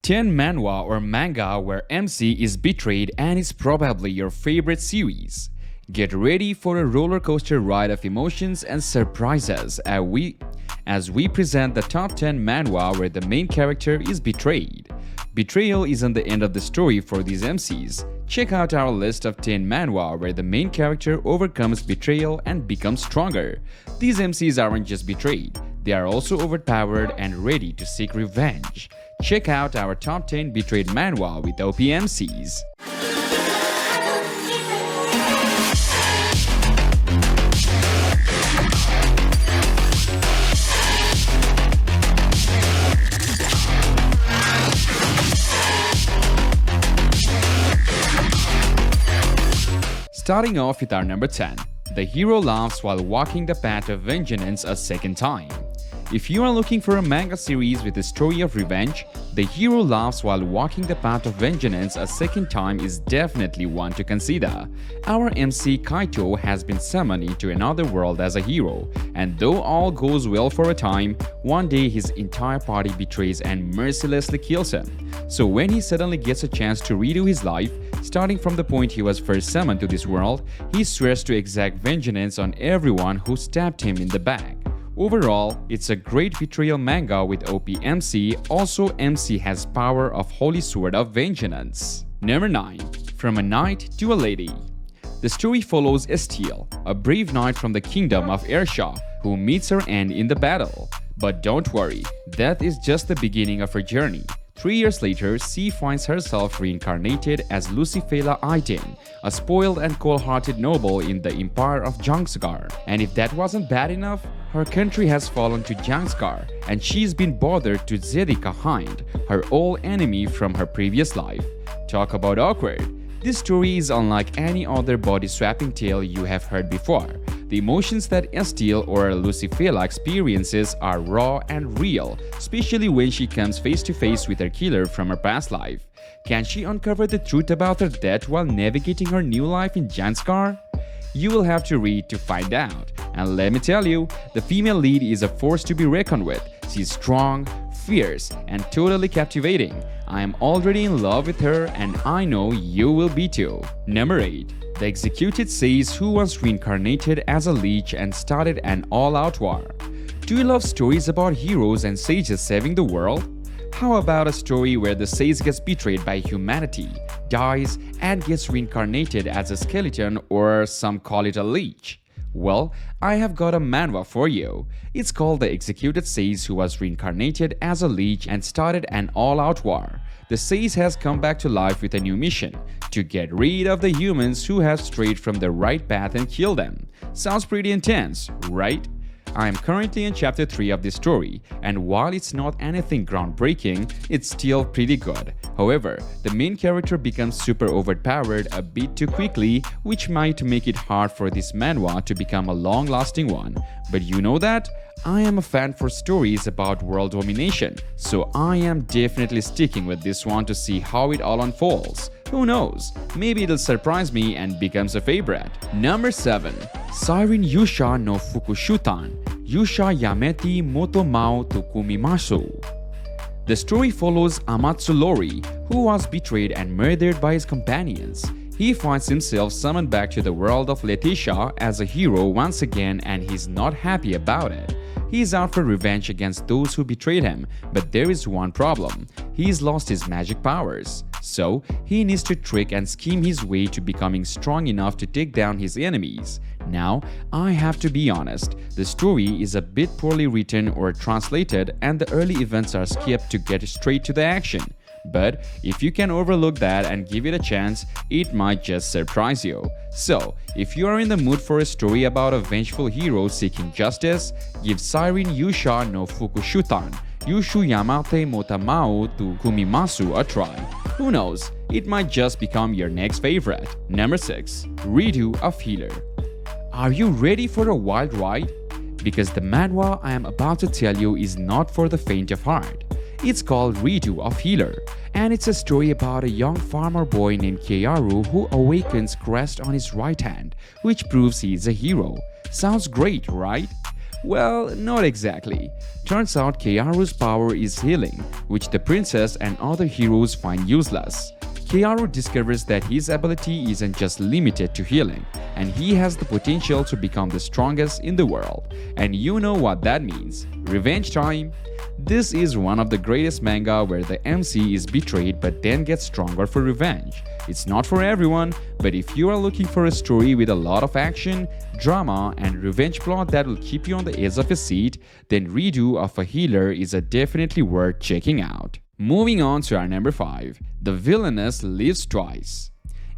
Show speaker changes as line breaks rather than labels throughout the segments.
10 manhwa or manga where MC is betrayed and is probably your favorite series. Get ready for a roller coaster ride of emotions and surprises as we present the top 10 manhwa where the main character is betrayed. Betrayal isn't the end of the story for these MCs. Check out our list of 10 manhwa where the main character overcomes betrayal and becomes stronger. These MCs aren't just betrayed, they are also overpowered and ready to seek revenge. Check out our top 10 betrayed manhwa with OP MCs. Starting off with our number 10, the hero laughs while walking the path of vengeance a second time. If you are looking for a manga series with a story of revenge, the hero laughs while walking the path of vengeance a second time is definitely one to consider. Our MC Kaito has been summoned into another world as a hero, and though all goes well for a time, one day his entire party betrays and mercilessly kills him. So when he suddenly gets a chance to redo his life, starting from the point he was first summoned to this world, he swears to exact vengeance on everyone who stabbed him in the back. Overall, it's a great betrayal manga with OP MC. Also, MC has power of Holy Sword of Vengeance. Number 9. From a Knight to a Lady. The story follows Estiel, a brave knight from the kingdom of Ersha, who meets her end in the battle. But don't worry, that is just the beginning of her journey. 3 years later, she finds herself reincarnated as Lucifela Aiden, a spoiled and cold-hearted noble in the empire of Jangsgar. And if that wasn't bad enough, her country has fallen to Jangsgar, and she's been bothered to Zedika Hind, her old enemy from her previous life. Talk about awkward. This story is unlike any other body-swapping tale you have heard before. The emotions that Estiel or Lucifela experiences are raw and real, especially when she comes face to face with her killer from her past life. Can she uncover the truth about her death while navigating her new life in Jansgar? You will have to read to find out. And let me tell you, the female lead is a force to be reckoned with. She's strong, fierce, and totally captivating. I am already in love with her, and I know you will be too. Number 8. The Executed Sage who was reincarnated as a leech and started an all-out war. Do you love stories about heroes and sages saving the world? How about a story where the sage gets betrayed by humanity, dies, and gets reincarnated as a skeleton, or some call it a leech? Well, I have got a manhwa for you. It's called The Executed Sage who was reincarnated as a leech and started an all-out war. The sage has come back to life with a new mission: to get rid of the humans who have strayed from the right path and kill them. Sounds pretty intense, right? I am currently in chapter 3 of this story, and while it's not anything groundbreaking, it's still pretty good. However, the main character becomes super overpowered a bit too quickly, which might make it hard for this manhwa to become a long-lasting one. But you know that? I am a fan for stories about world domination, so I am definitely sticking with this one to see how it all unfolds. Who knows, maybe it'll surprise me and becomes a favorite. Number 7. Siren Yusha no Fukushutan, Yusha Yameti Moto Mao to Kumimasu. The story follows Amatsurori, who was betrayed and murdered by his companions. He finds himself summoned back to the world of Letitia as a hero once again, and he's not happy about it. He's out for revenge against those who betrayed him, but there is one problem. He's lost his magic powers. So, he needs to trick and scheme his way to becoming strong enough to take down his enemies. Now, I have to be honest, the story is a bit poorly written or translated, and the early events are skipped to get straight to the action. But if you can overlook that and give it a chance, it might just surprise you. So, if you are in the mood for a story about a vengeful hero seeking justice, give Siren Yusha no Fukushutan, Yushu Yamate Motamao to Kumimasu a try. Who knows, it might just become your next favorite. Number 6. Reo of Healer. Are you ready for a wild ride? Because the manhwa I am about to tell you is not for the faint of heart. It's called Reo of Healer, and it's a story about a young farmer boy named Keiaru who awakens crest on his right hand, which proves he is a hero. Sounds great, right? Well, not exactly. Turns out Keiharu's power is healing, which the princess and other heroes find useless. Keiharu discovers that his ability isn't just limited to healing, and he has the potential to become the strongest in the world. And you know what that means. Revenge time! This is one of the greatest manga where the MC is betrayed but then gets stronger for revenge. It's not for everyone, but if you are looking for a story with a lot of action, drama, and revenge plot that will keep you on the edge of your seat, then Reo of a Healer is a definitely worth checking out. Moving on to our number 5, The Villainous Lives Twice.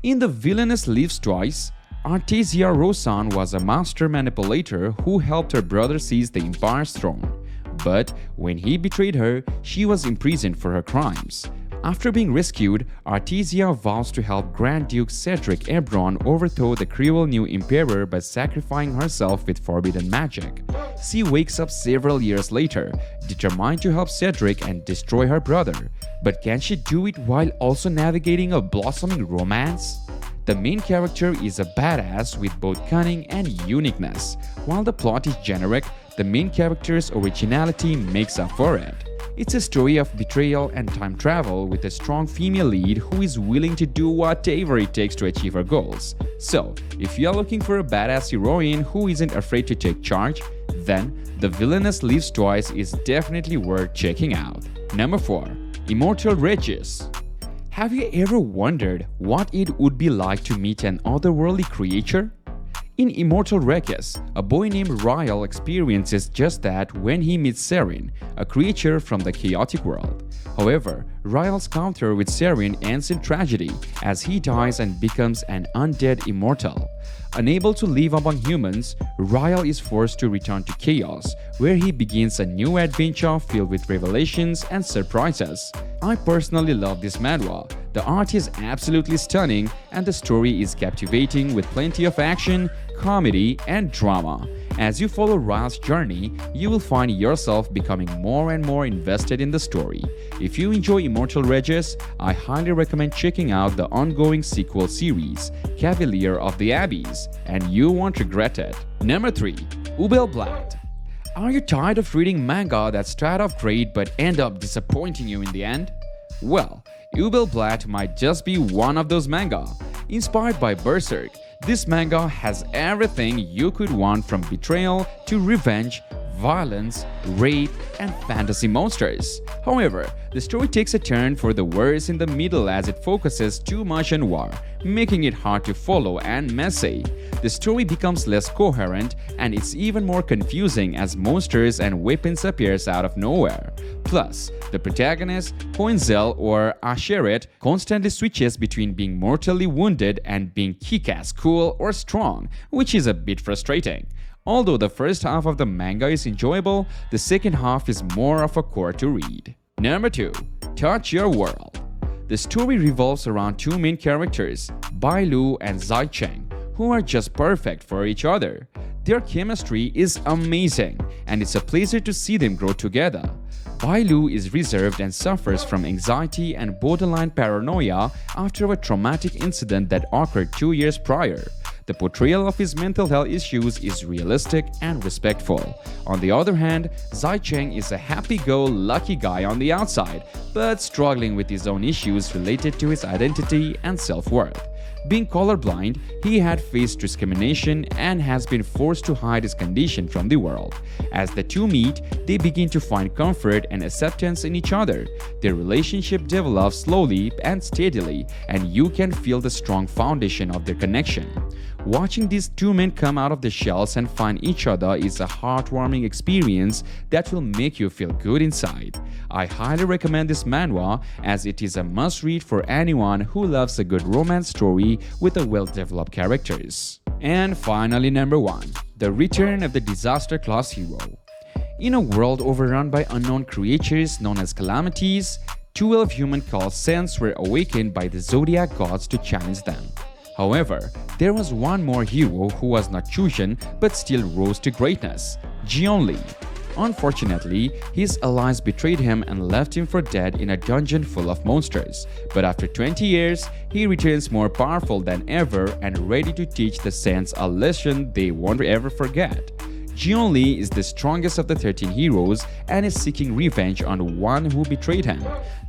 In The Villainous Lives Twice, Artesia Rosan was a master manipulator who helped her brother seize the Empire's throne. But when he betrayed her, she was imprisoned for her crimes. After being rescued, Artesia vows to help Grand Duke Cedric Ebron overthrow the cruel new emperor by sacrificing herself with forbidden magic. She wakes up several years later, determined to help Cedric and destroy her brother. But can she do it while also navigating a blossoming romance? The main character is a badass with both cunning and uniqueness. While the plot is generic, the main character's originality makes up for it. It's a story of betrayal and time travel with a strong female lead who is willing to do whatever it takes to achieve her goals. So, if you are looking for a badass heroine who isn't afraid to take charge, then The Villainous Lives Twice is definitely worth checking out. Number 4. Immortal Ridges. Have you ever wondered what it would be like to meet an otherworldly creature? In Immortal Ridges, a boy named Ryle experiences just that when he meets Siren, a creature from the chaotic world. However, Ryle's encounter with Siren ends in tragedy as he dies and becomes an undead immortal. Unable to live among humans, Ryle is forced to return to Chaos, where he begins a new adventure filled with revelations and surprises. I personally love this manhwa. The art is absolutely stunning and the story is captivating with plenty of action, comedy, and drama. As you follow Ryle's journey, you will find yourself becoming more and more invested in the story. If you enjoy Immortal Ridges, I highly recommend checking out the ongoing sequel series, Cavalier of the Abbeys, and you won't regret it. Number 3. Ubelblatt. Are you tired of reading manga that start off great but end up disappointing you in the end? Well, Ubelblatt might just be one of those manga. Inspired by Berserk, this manga has everything you could want from betrayal to revenge, violence, rape, and fantasy monsters. However, the story takes a turn for the worse in the middle as it focuses too much on war, making it hard to follow and messy. The story becomes less coherent and it's even more confusing as monsters and weapons appears out of nowhere. Plus, the protagonist, Hoenzel or Asheret, constantly switches between being mortally wounded and being kick-ass cool or strong, which is a bit frustrating. Although the first half of the manga is enjoyable, the second half is more of a chore to read. Number 2. Touch Your World. The story revolves around two main characters, Bai Lu and Zai Cheng, who are just perfect for each other. Their chemistry is amazing, and it's a pleasure to see them grow together. Bai Lu is reserved and suffers from anxiety and borderline paranoia after a traumatic incident that occurred 2 years prior. The portrayal of his mental health issues is realistic and respectful. On the other hand, Zai Cheng is a happy-go-lucky guy on the outside, but struggling with his own issues related to his identity and self-worth. Being colorblind, he had faced discrimination and has been forced to hide his condition from the world. As the two meet, they begin to find comfort and acceptance in each other. Their relationship develops slowly and steadily, and you can feel the strong foundation of their connection. Watching these two men come out of the shells and find each other is a heartwarming experience that will make you feel good inside. I highly recommend this manhwa as it is a must-read for anyone who loves a good romance story with a well-developed characters. And finally, number 1. The Return of the Disaster Class Hero. In a world overrun by unknown creatures known as calamities, 12 human called Saints were awakened by the zodiac gods to challenge them. However, there was one more hero who was not chosen but still rose to greatness, Jion Lee. Unfortunately, his allies betrayed him and left him for dead in a dungeon full of monsters. But after 20 years, he returns more powerful than ever and ready to teach the Saints a lesson they won't ever forget. Jion Lee is the strongest of the 13 heroes and is seeking revenge on the one who betrayed him.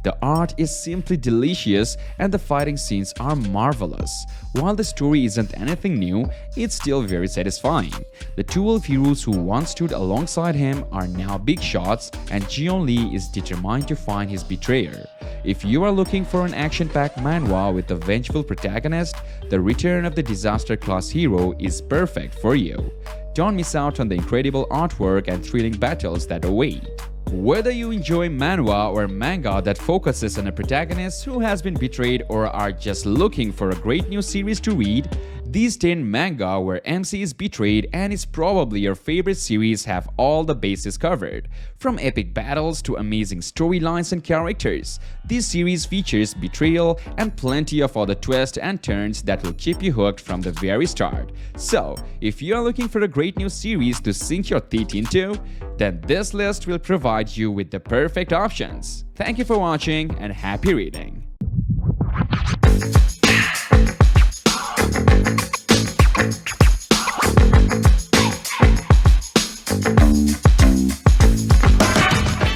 The art is simply delicious and the fighting scenes are marvelous. While the story isn't anything new, it's still very satisfying. The 12 heroes who once stood alongside him are now big shots, and Jion Lee is determined to find his betrayer. If you are looking for an action-packed manhwa with a vengeful protagonist, the return of the disaster class hero is perfect for you. Don't miss out on the incredible artwork and thrilling battles that await. Whether you enjoy manhwa or manga that focuses on a protagonist who has been betrayed or are just looking for a great new series to read, these 10 manga where MC is betrayed and is probably your favorite series have all the bases covered. From epic battles to amazing storylines and characters, this series features betrayal and plenty of other twists and turns that will keep you hooked from the very start. So, if you are looking for a great new series to sink your teeth into, then this list will provide you with the perfect options. Thank you for watching and happy reading!